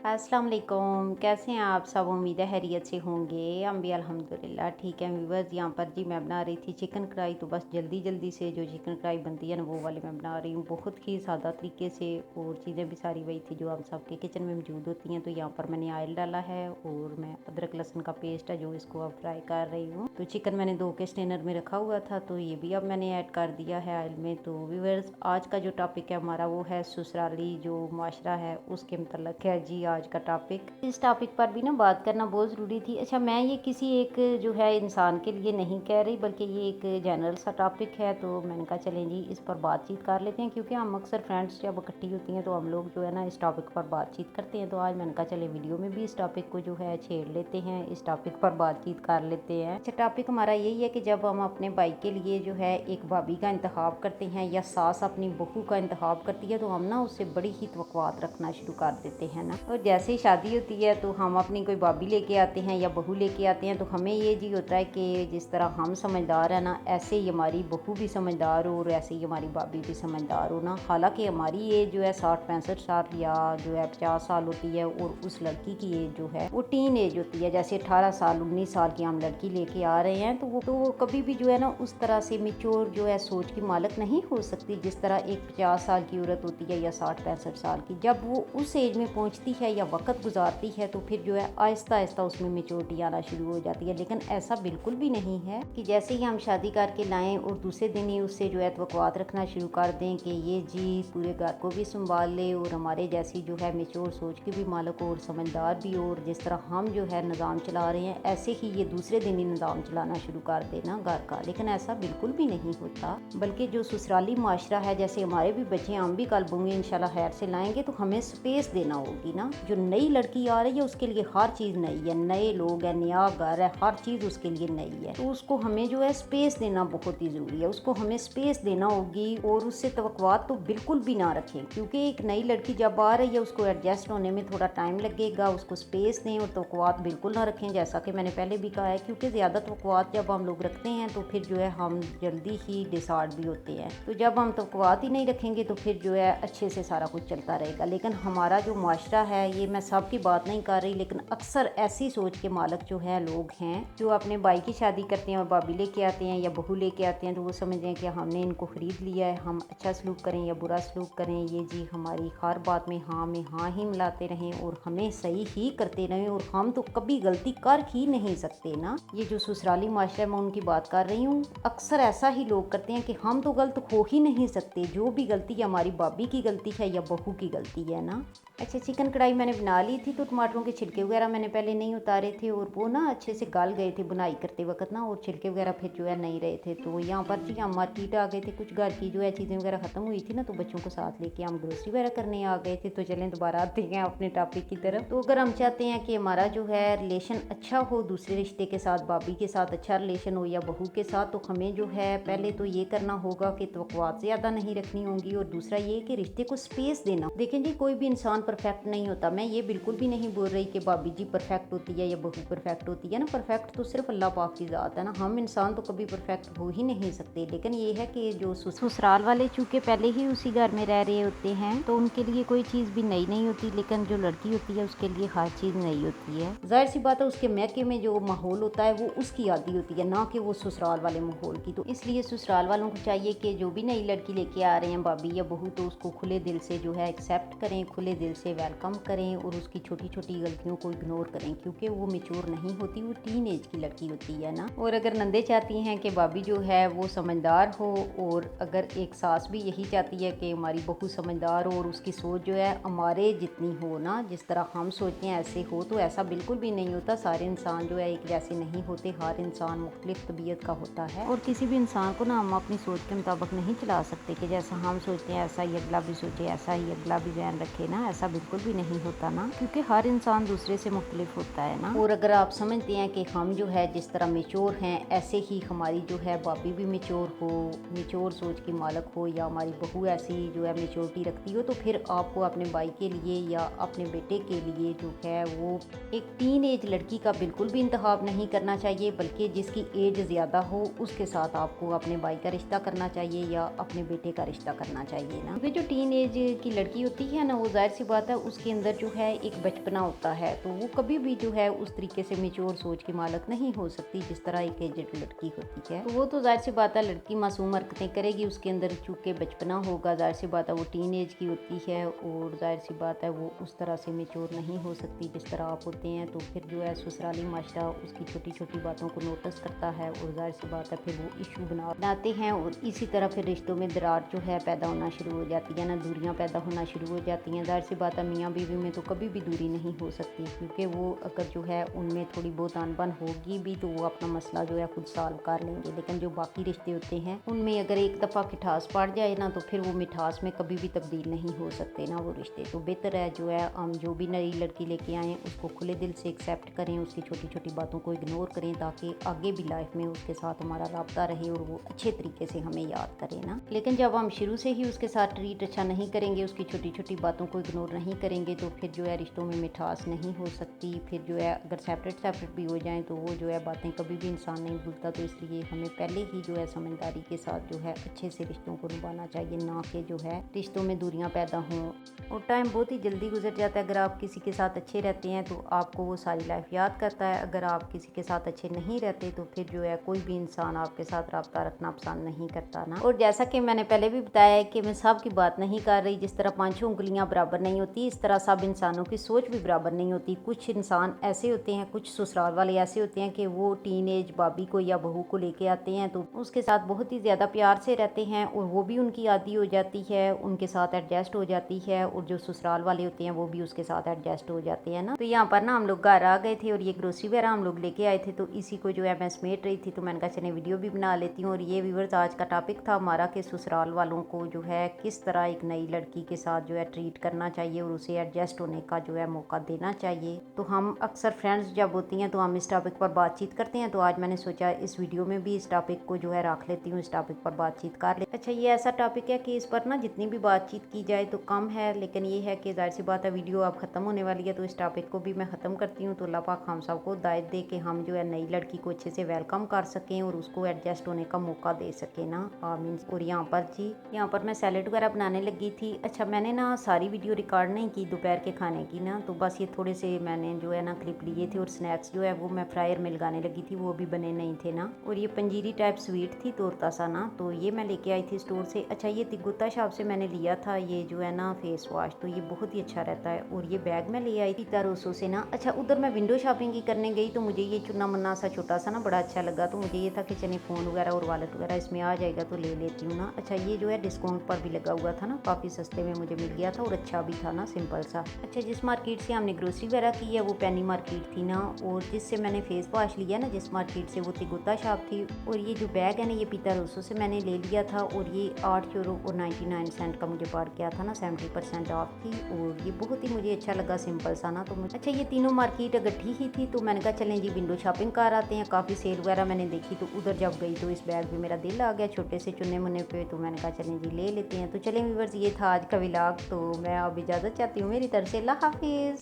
अस्सलाम वालेकुम। कैसे हैं आप सब? उम्मीद है खैरियत से होंगे। हम भी अल्हम्दुलिल्लाह ठीक है। व्यूअर्स, यहाँ पर जी मैं बना रही थी चिकन कढ़ाई। तो बस जल्दी जल्दी से जो चिकन कढ़ाई बनती है ना, वो वाली मैं बना रही हूँ बहुत ही सादा तरीके से। और चीज़ें भी सारी वही थी जो हम सबके किचन में मौजूद होती हैं। तो यहाँ पर मैंने ऑयल डाला है और मैं अदरक लहसुन का पेस्ट है जो इसको अब फ्राई कर रही हूँ। तो चिकन मैंने 2 के स्टेनर में रखा हुआ था, तो ये भी अब मैंने ऐड कर दिया है ऑयल में। तो व्यूअर्स, आज का जो टॉपिक है हमारा वो है ससुराली जो माशरा है उसके मतलब है जी आज का टॉपिक। इस टॉपिक पर भी ना बात करना बहुत ज़रूरी थी। अच्छा, मैं ये किसी एक जो है इंसान के लिए नहीं कह रही, बल्कि ये एक जनरल सा टॉपिक है। तो मैंने कहा चलें जी इस पर बातचीत कर लेते हैं, क्योंकि हम अक्सर फ्रेंड्स जब इकट्ठी होती हैं तो हम लोग जो है ना इस टॉपिक पर बातचीत करते हैं। तो आज मैंने कहा चले वीडियो में भी इस टॉपिक को जो है छेड़ लेते हैं, इस टॉपिक पर बातचीत कर लेते हैं। अच्छा, टॉपिक हमारा यही है कि जब हम अपने भाई के लिए जो है एक भाभी का इंतखाब करते हैं या सास अपनी बहू का इंतखाब करती है, तो हम ना उससे बड़ी ही तवक्कुआत रखना शुरू कर देते हैं ना। और जैसे ही शादी होती है तो हम अपनी कोई भाभी लेके आते हैं या बहू लेके आते हैं, तो हमें ये जी होता है कि जिस तरह हम समझदार है ना, ऐसे ही हमारी बहू भी समझदार हो और ऐसे ही हमारी भाभी भी समझदार हो ना। हालांकि हमारी एज जो है 60-65 साल या जो है 50 साल होती है, और उस लड़की की एज जो है वो टीन एज होती है। जैसे 18 साल 19 साल की हम लड़की लेके आ रहे हैं, तो वो कभी भी जो है ना उस तरह से मिच्योर जो है सोच की मालिक नहीं हो सकती जिस तरह एक 50 साल की औरत होती है या 60-65 साल की। जब वो उस एज में पहुंचती है या वक्त गुजारती है, तो फिर जो है आहिस्ता आहिस्ता उसमें मेच्योरिटी आना शुरू हो जाती है। लेकिन ऐसा बिल्कुल भी नहीं है कि जैसे ही हम शादी करके लाएं और दूसरे दिन ही उससे जो है तवक्कुआत रखना शुरू कर दें कि ये जी पूरे घर को भी संभाल ले और हमारे जैसी जो है मेच्योर सोच की भी मालिक हो और समझदार भी हो, और जिस तरह हम जो है निज़ाम चला रहे हैं ऐसे ही ये दूसरे दिन ही निज़ाम चलाना शुरू कर देना घर का। लेकिन ऐसा बिल्कुल भी नहीं होता, बल्कि जो ससुराली माशरा है, जैसे हमारे भी बच्चे हम भी कल बूंगे इंशाल्लाह खैर से लाएंगे, तो हमें स्पेस देना होगी ना। जो नई लड़की आ रही है उसके लिए हर चीज़ नई है, नए लोग हैं, नया घर है, हर चीज़ उसके लिए नई है। तो उसको हमें जो है स्पेस देना बहुत ही ज़रूरी है। उसको हमें स्पेस देना होगी और उससे तवक्कुआत तो बिल्कुल भी ना रखें, क्योंकि एक नई लड़की जब आ रही है उसको एडजस्ट होने में थोड़ा टाइम लगेगा। उसको स्पेस दें और तवक्कुआत बिल्कुल ना रखें, जैसा कि मैंने पहले भी कहा है। क्योंकि ज़्यादा तवक्कुआत जब हम लोग रखते हैं तो फिर जो है हम जल्दी ही डिसऑर्ड भी होते हैं। तो जब हम तवक्कुआत ही नहीं रखेंगे तो फिर जो है अच्छे से सारा कुछ चलता रहेगा। लेकिन हमारा जो माशरा है, ये मैं सबकी बात नहीं कर रही, लेकिन अक्सर ऐसी सोच के मालिक जो है लोग हैं जो अपने भाई की शादी करते हैं और भाभी लेके आते हैं या बहू लेके आते हैं, तो वो समझते हैं कि हमने इनको ख़रीद लिया है, हम अच्छा सलूक करें या बुरा सलूक करें, ये जी हमारी हर बात में हाँ ही मिलाते रहें और हमें सही ही करते रहें, और हम तो कभी गलती कर ही नहीं सकते ना। ये जो ससुराली माशरा मैं उनकी बात कर रही हूँ, अक्सर ऐसा ही लोग करते हैं कि हम तो गलत हो ही नहीं सकते, जो भी गलती हमारी भाभी की गलती है या बहू की गलती है ना। अच्छा, चिकन कढ़ाई मैंने बना ली थी, तो टमाटरों के छिलके वगैरह मैंने पहले नहीं उतारे थे और वो ना अच्छे से गल गए थे बुनाई करते वक्त ना, और छिलके वगैरह फिर जो है नहीं रहे थे। तो यहाँ पर जी हम मार्केट आ गए थे, कुछ घर की जो है चीज़ें वगैरह ख़त्म हुई थी ना, तो बच्चों को साथ लेके हम ग्रोसरी वगैरह करने आ गए थे। तो चलें दोबारा आते हैं अपने टॉपिक की तरफ। तो अगर हम चाहते हैं कि हमारा जो है रिलेशन अच्छा हो दूसरे रिश्ते के साथ, भाभी के साथ अच्छा रिलेशन हो या बहू के साथ, तो हमें जो है पहले तो ये करना होगा कि तवक्कुआत ज़्यादा नहीं रखनी होंगी, और दूसरा ये कि रिश्ते को स्पेस देना। देखें जी, कोई भी इंसान परफेक्ट नहीं होता। मैं ये बिल्कुल भी नहीं बोल रही कि भाभी जी परफेक्ट होती है या बहू परफेक्ट होती है ना। परफेक्ट तो सिर्फ अल्लाह पाक की ज़ात है ना, हम इंसान तो कभी परफेक्ट हो ही नहीं सकते। लेकिन ये है कि जो ससुराल वाले चूँकि पहले ही उसी घर में रह रहे होते हैं, तो उनके लिए कोई चीज़ भी नई नहीं होती, लेकिन जो लड़की होती है उसके लिए हर चीज़ नई होती है। जाहिर सी बात है, उसके मैके में जो माहौल होता है वो उसकी आदि होती है, ना कि वो ससुराल वाले माहौल की। तो इसलिए ससुराल वालों को चाहिए कि जो भी नई लड़की लेके आ रहे हैं भाभी या बहू, तो उसको खुले दिल से जो है एक्सेप्ट करें, खुले दिल से वेलकम करें, और उसकी छोटी छोटी गलतियों को इग्नोर करें, क्योंकि वो मेच्योर नहीं होती, वो टीन एज की लड़की होती है ना। और अगर नंदे चाहती हैं कि भाभी जो है वो समझदार हो, और अगर एक सास भी यही चाहती है कि हमारी बहू समझदार हो और उसकी सोच जो है हमारे जितनी हो ना, जिस तरह हम सोचते हैं ऐसे हो, तो ऐसा बिल्कुल भी नहीं होता। सारे इंसान जो है एक जैसे नहीं होते, हर इंसान मुख्तलिफ तबीयत का होता है, और किसी भी इंसान को ना हम अपनी सोच के मुताबिक नहीं चला सकते कि जैसा हम सोचते हैं ऐसा ही अगला भी सोचे, ऐसा ही अगला भी ध्यान रखे ना। ऐसा बिल्कुल भी नहीं होता ना, क्योंकि हर इंसान दूसरे से मुख्तलिफ होता है ना। और अगर आप समझते हैं कि हम जो है जिस तरह मेच्योर हैं, ऐसे ही हमारी जो है भाभी भी मेच्योर हो, मेच्योर सोच की मालिक हो, या हमारी बहू ऐसी जो है मेच्योरिटी रखती हो, तो फिर आपको अपने भाई के लिए या अपने बेटे के लिए जो है वो एक टीन एज लड़की का बिल्कुल भी इंतखाब नहीं करना चाहिए, बल्कि जिसकी एज ज़्यादा हो उसके साथ आपको अपने भाई का रिश्ता करना चाहिए या अपने बेटे का रिश्ता करना चाहिए ना। क्योंकि जो टीन एज की लड़की होती है ना, वो जाहिर सी बात है उसके अंदर जो है एक बचपना होता है, तो वो कभी भी जो है उस तरीके से मैच्योर सोच की मालिक नहीं हो सकती जिस तरह एक एजेड लड़की होती है। तो वो तो ज़ाहिर सी बात है लड़की मासूम हरकतें करेगी, उसके अंदर चूँकि बचपना होगा, ज़ाहिर सी बात है वो टीन एज की होती है और ज़ाहिर सी बात है वो उस तरह से मैच्योर नहीं हो सकती जिस तरह आप होते हैं। तो फिर जो है ससुराली माशरा उसकी छोटी छोटी बातों को नोटिस करता है और ज़ाहिर सी बात है फिर वो इशू बनाते हैं और इसी तरह फिर रिश्तों में दरार जो है पैदा होना शुरू हो जाती है ना, दूरियां पैदा होना शुरू हो जाती हैं। ज़ाहिर सी बात है मियाँ बीवी में तो कभी भी दूरी नहीं हो सकती, क्योंकि वो अगर जो है उनमें थोड़ी बहुत अनबन होगी भी तो वो अपना मसला जो है खुद सॉल्व कर लेंगे। लेकिन जो बाकी रिश्ते होते हैं उनमें अगर एक दफ़ा मिठास पड़ जाए ना तो फिर वो मिठास में कभी भी तब्दील नहीं हो सकते ना वो रिश्ते। तो बेहतर है जो है हम जो भी नई लड़की लेके आएँ उसको खुले दिल से एक्सेप्ट करें, उसकी छोटी छोटी बातों को इग्नोर करें ताकि आगे भी लाइफ में उसके साथ हमारा राब्ता रहे और वो अच्छे तरीके से हमें याद करें ना। लेकिन जब हम शुरू से ही उसके साथ ट्रीट अच्छा नहीं करेंगे, उसकी छोटी छोटी बातों को इग्नोर नहीं करेंगे तो फिर जो है रिश्तों में मिठास नहीं हो सकती। फिर जो है अगर सेपरेट भी हो जाएं तो वो जो है बातें कभी भी इंसान नहीं भूलता। तो इसलिए हमें पहले ही जो है समझदारी के साथ जो है अच्छे से रिश्तों को निभाना चाहिए, ना कि जो है रिश्तों में दूरियां पैदा हों। और टाइम बहुत ही जल्दी गुजर जाता है। अगर आप किसी के साथ अच्छे रहते हैं तो आपको वो सारी लाइफ याद करता है, अगर आप किसी के साथ अच्छे नहीं रहते तो फिर जो है कोई भी इंसान आपके साथ रब्ता रखना पसंद नहीं करता ना। और जैसा कि मैंने पहले भी बताया है कि मैं सब की बात नहीं कर रही, जिस तरह पांचों उंगलियां बराबर नहीं होती इस तरह सब इंसानों की सोच भी बराबर नहीं होती। कुछ इंसान ऐसे होते हैं, कुछ ससुराल वाले ऐसे होते हैं कि वो टीन एज भाभी को या बहू को लेके आते हैं तो उसके साथ बहुत ही ज़्यादा प्यार से रहते हैं और वो भी उनकी आदी हो जाती है, उनके साथ एडजस्ट हो जाती है। और जो ससुराल वाले होते हैं वो भी उसके साथ एडजस्ट हो जाते हैं ना। तो यहाँ पर ना हम लोग घर आ गए थे और ये ग्रोसरी वगैरह हम लोग लेके आए थे, तो इसी को जो है मैं समेट रही थी। तो मैंने कहा चले वीडियो भी बना लेती हूँ। और ये व्यूअर्स आज का टॉपिक था हमारा कि ससुराल वालों को जो है किस तरह एक नई लड़की के साथ जो है ट्रीट करना चाहिए और उसे एडजस्ट होने का जो है मौका देना चाहिए। तो हम अक्सर फ्रेंड्स जब होती हैं तो हम इस टॉपिक पर बातचीत करते हैं, तो आज मैंने सोचा इस वीडियो में भी इस टॉपिक को जो है रख लेती हूँ, इस टॉपिक पर बातचीत कर ले। अच्छा, ये ऐसा टॉपिक है कि इस पर ना जितनी भी बातचीत की जाए तो कम है, लेकिन ये है कि जाहिर सी बात है वीडियो अब ख़त्म होने वाली है तो इस टॉपिक को भी मैं ख़त्म करती हूँ। तो अल्लाह पाक हम सबको हिदायत दे कि हम जो है नई लड़की को अच्छे से वेलकम कर सकें और उसको एडजस्ट होने का मौका दे सकें ना, आमीन। और यहाँ पर जी, यहाँ पर मैं सैलेड वगैरह बनाने लगी थी। अच्छा, मैंने ना सारी वीडियो रिकॉर्ड नहीं की दोपहर के खाने की ना, तो बस ये थोड़े से मैंने जो है ना क्लिप लिए थे। और स्नैक्स जो है वो मैं फ्रायर में लगाने लगी थी, वो भी बने नहीं थे ना। और ये पंजीरी टाइप स्वीट थी तोरता सा ना, तो ये मैं लेके आई थी स्टोर से। अच्छा, ये तिगुता शॉप से मैंने लिया था ये जो है ना फेस वॉश, तो ये बहुत ही अच्छा रहता है। और ये बैग मैं ले आई थी तारोसो से ना। अच्छा, उधर मैं विंडो शॉपिंग की करने गई तो मुझे ये चुन्ना मुन्ना सा छोटा सा ना बड़ा अच्छा लगा, तो मुझे ये था कि चलिए फ़ोन वगैरह और वॉलेट वगैरह इसमें आ जाएगा तो ले लेती हूँ ना। अच्छा, ये जो है डिस्काउंट पर भी लगा हुआ था ना, काफ़ी सस्ते में मुझे मिल गया था और अच्छा भी था ना, सिंपल सा। अच्छा, जिस मार्केट से हमने ग्रोसरी वगैरह की है वो पैनी मार्केट थी ना, और जिससे मैंने फेस वॉश लिया ना जिस मार्केट से, वो तिगुता शॉप थी। और ये जो बैग है ना ये पीतारोसो से मैंने ले लिया था और ये 8 यूरो और 99 सेंट का मुझे पड़ गया था ना, 70% ऑफ थी। और ये बहुत ही मुझे अच्छा लगा, सिंपल सा ना। तो मुझे अच्छा, ये तीनों मार्केट इकट्ठी ही थी तो मैंने कहा चलें जी विंडो शॉपिंग कर आते हैं। काफ़ी सेल वगैरह मैंने देखी तो उधर जब गई तो इस बैग में मेरा दिल आ गया छोटे से चुन्ने मुन्ने पे, तो मैंने कहा चलें जी ले लेते हैं। तो चलें व्यूअर्स, ये था आज का व्लॉग। तो मैं अब इजाज़त चाहती हूँ मेरी तरफ से। अल्लाह हाफिज़।